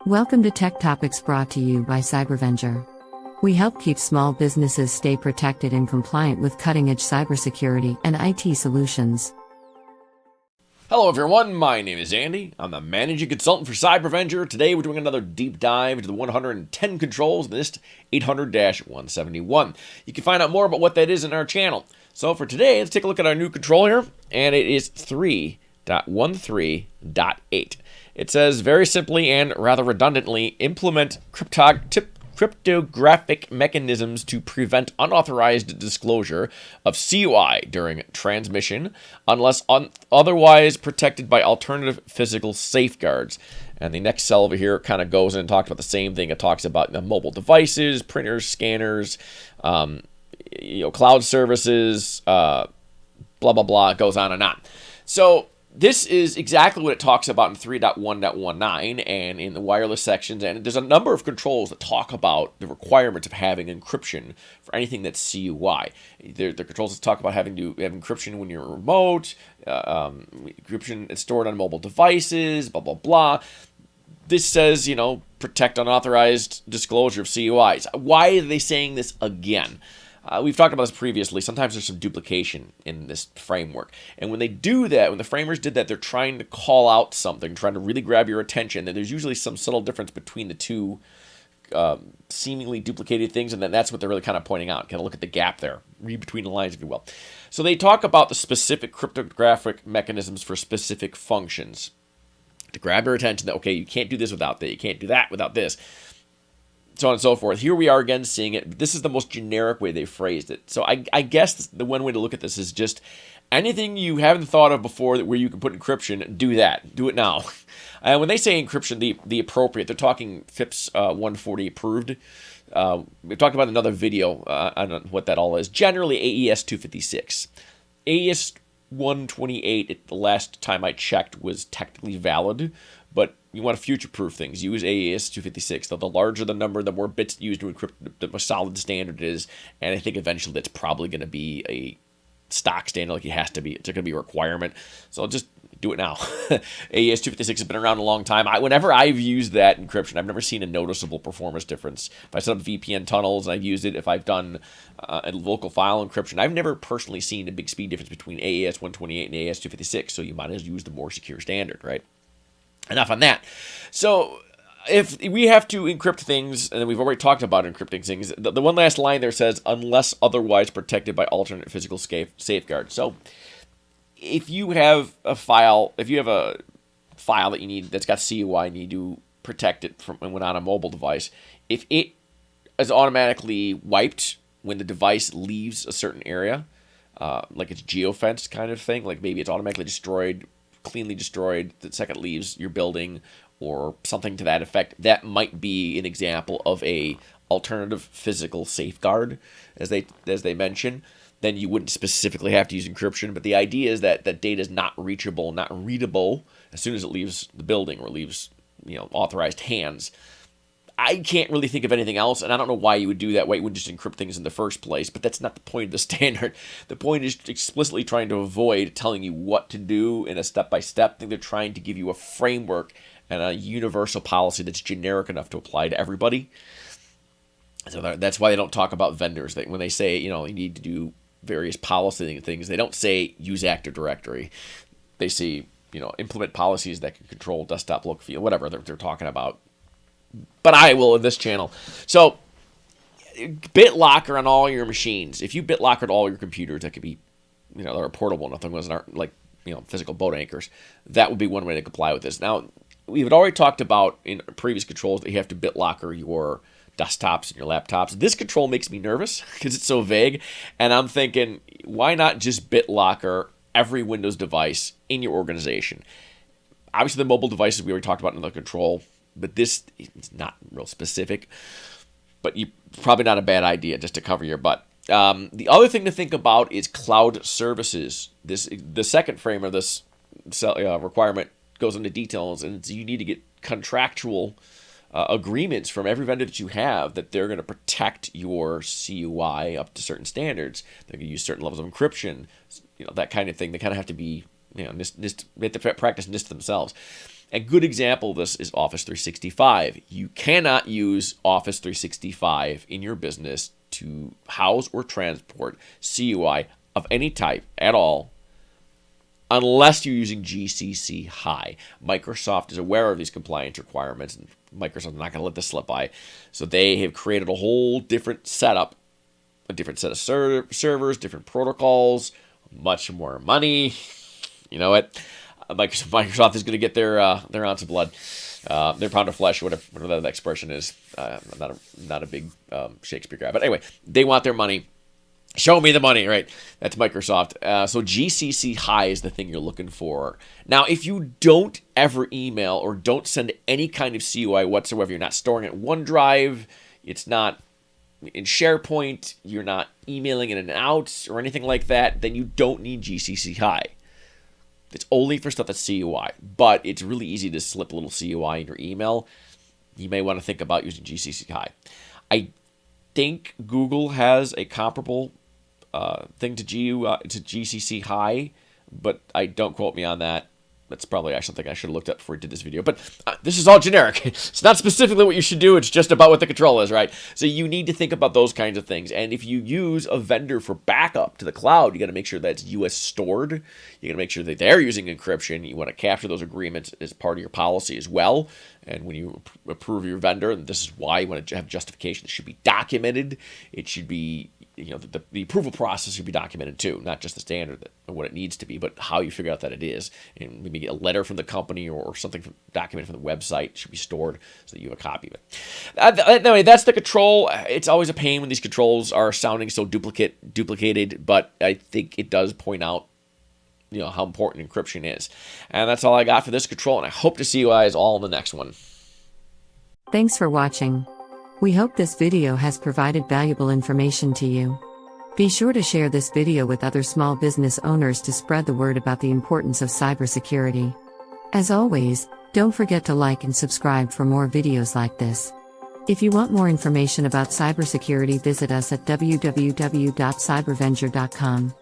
Welcome to Tech Topics brought to you by Cybervenger. We help keep small businesses stay protected and compliant with cutting-edge cybersecurity and IT solutions. Hello everyone, my name is Andy. I'm the Managing Consultant for Cybervenger. Today we're doing another deep dive into the 110 controls of NIST 800-171. You can find out more about what that is in our channel. So for today, let's take a look at our new control here, and it is 3.13.8. It says very simply and rather redundantly, implement cryptographic mechanisms to prevent unauthorized disclosure of CUI during transmission unless otherwise protected by alternative physical safeguards. And the next cell over here kind of goes in and talks about the same thing. It talks about mobile devices, printers, scanners, cloud services, blah, blah, blah. It goes on and on. So this is exactly what it talks about in 3.1.19 and in the wireless sections. And there's a number of controls that talk about the requirements of having encryption for anything that's CUI. The controls that talk about having to have encryption when you're remote, encryption that's stored on mobile devices, blah, blah, blah. This says, protect unauthorized disclosure of CUIs. Why are they saying this again? We've talked about this previously. Sometimes there's some duplication in this framework. And when they do that, when the framers did that, they're trying to call out something, trying to really grab your attention. And there's usually some subtle difference between the two seemingly duplicated things, and then that's what they're really kind of pointing out. Kind of look at the gap there. Read between the lines, if you will. So they talk about the specific cryptographic mechanisms for specific functions to grab your attention that, okay, you can't do this without that. You can't do that without this. So on and so forth. Here we are again seeing it. This is the most generic way they phrased it. So I guess the one way to look at this is just anything you haven't thought of before where you can put encryption, do that. Do it now. When they say encryption, the appropriate, they're talking FIPS 140 approved. We've talked about another video on what that all is. Generally, AES 256. AES 128, the last time I checked, was technically valid, but you want to future-proof things. Use AES 256. The larger the number, the more bits used to encrypt, the more solid the standard is. And I think eventually that's probably going to be a stock standard, like it has to be. It's going to be a requirement. So just do it now. AES 256 has been around a long time. Whenever I've used that encryption, I've never seen a noticeable performance difference. If I set up VPN tunnels and I've used it, if I've done a local file encryption, I've never personally seen a big speed difference between AES 128 and AES 256. So you might as well use the more secure standard, right? Enough on that. So if we have to encrypt things, and we've already talked about encrypting things, the one last line there says, unless otherwise protected by alternate physical safeguards. So if you have a file, that you need that's got CUI and you need to protect it from when on a mobile device, if it is automatically wiped when the device leaves a certain area, like it's geofenced kind of thing, like maybe it's automatically destroyed, cleanly destroyed the second it leaves your building or something to that effect, that might be an example of a alternative physical safeguard, as they mention. Then you wouldn't specifically have to use encryption, but the idea is that that data is not reachable, not readable as soon as it leaves the building or leaves authorized hands. I can't really think of anything else, and I don't know why you would do that, why you wouldn't just encrypt things in the first place, but that's not the point of the standard. The point is explicitly trying to avoid telling you what to do in a step-by-step. I think they're trying to give you a framework and a universal policy that's generic enough to apply to everybody. So that's why they don't talk about vendors. When they say, you need to do various policy things, they don't say use Active Directory. They say, implement policies that can control desktop look, feel, whatever they're talking about. But I will in this channel. So, BitLocker on all your machines. If you BitLockered all your computers, that could be, they're portable. Nothing was like, physical boat anchors. That would be one way to comply with this. Now, we've already talked about in previous controls that you have to BitLocker your desktops and your laptops. This control makes me nervous because it's so vague. And I'm thinking, why not just BitLocker every Windows device in your organization? Obviously, the mobile devices we already talked about in the control. But this is not real specific, but probably not a bad idea just to cover your butt. The other thing to think about is cloud services. The second frame of this requirement goes into details, and you need to get contractual agreements from every vendor that you have that they're going to protect your CUI up to certain standards. They're going to use certain levels of encryption, that kind of thing. They kind of have to be, NIST, they have to practice NIST themselves. A good example of this is Office 365. You cannot use Office 365 in your business to house or transport CUI of any type at all unless you're using GCC High. Microsoft is aware of these compliance requirements, and Microsoft's not going to let this slip by. So they have created a whole different setup, a different set of servers, different protocols, much more money. You know what? Microsoft is going to get their ounce of blood, their pound of flesh, whatever that expression is. I'm not a big Shakespeare guy, but anyway, they want their money. Show me the money, right? That's Microsoft. So GCC High is the thing you're looking for. Now, if you don't ever email or don't send any kind of CUI whatsoever, you're not storing it in OneDrive, it's not in SharePoint, you're not emailing in and out or anything like that, then you don't need GCC High. It's only for stuff that's CUI, but it's really easy to slip a little CUI in your email. You may want to think about using GCC High. I think Google has a comparable thing to GCC High, but don't quote me on that. That's probably something I should have looked up before I did this video. But this is all generic. It's not specifically what you should do. It's just about what the control is, right? So you need to think about those kinds of things. And if you use a vendor for backup to the cloud, you got to make sure that it's US stored. You got to make sure that they're using encryption. You want to capture those agreements as part of your policy as well. And when you approve your vendor, and this is why you want to have justification, it should be documented. It should be, the approval process should be documented too, not just the standard of what it needs to be, but how you figure out that it is. And maybe a letter from the company or something documented from the website should be stored so that you have a copy of it. Anyway, that's the control. It's always a pain when these controls are sounding so duplicated, but I think it does point out how important encryption is. And that's all I got for this control, and I hope to see you guys all in the next one. Thanks for watching. We hope this video has provided valuable information to you. Be sure to share this video with other small business owners to spread the word about the importance of cybersecurity. As always, don't forget to like and subscribe for more videos like this. If you want more information about cybersecurity, visit us at www.cybervenger.com.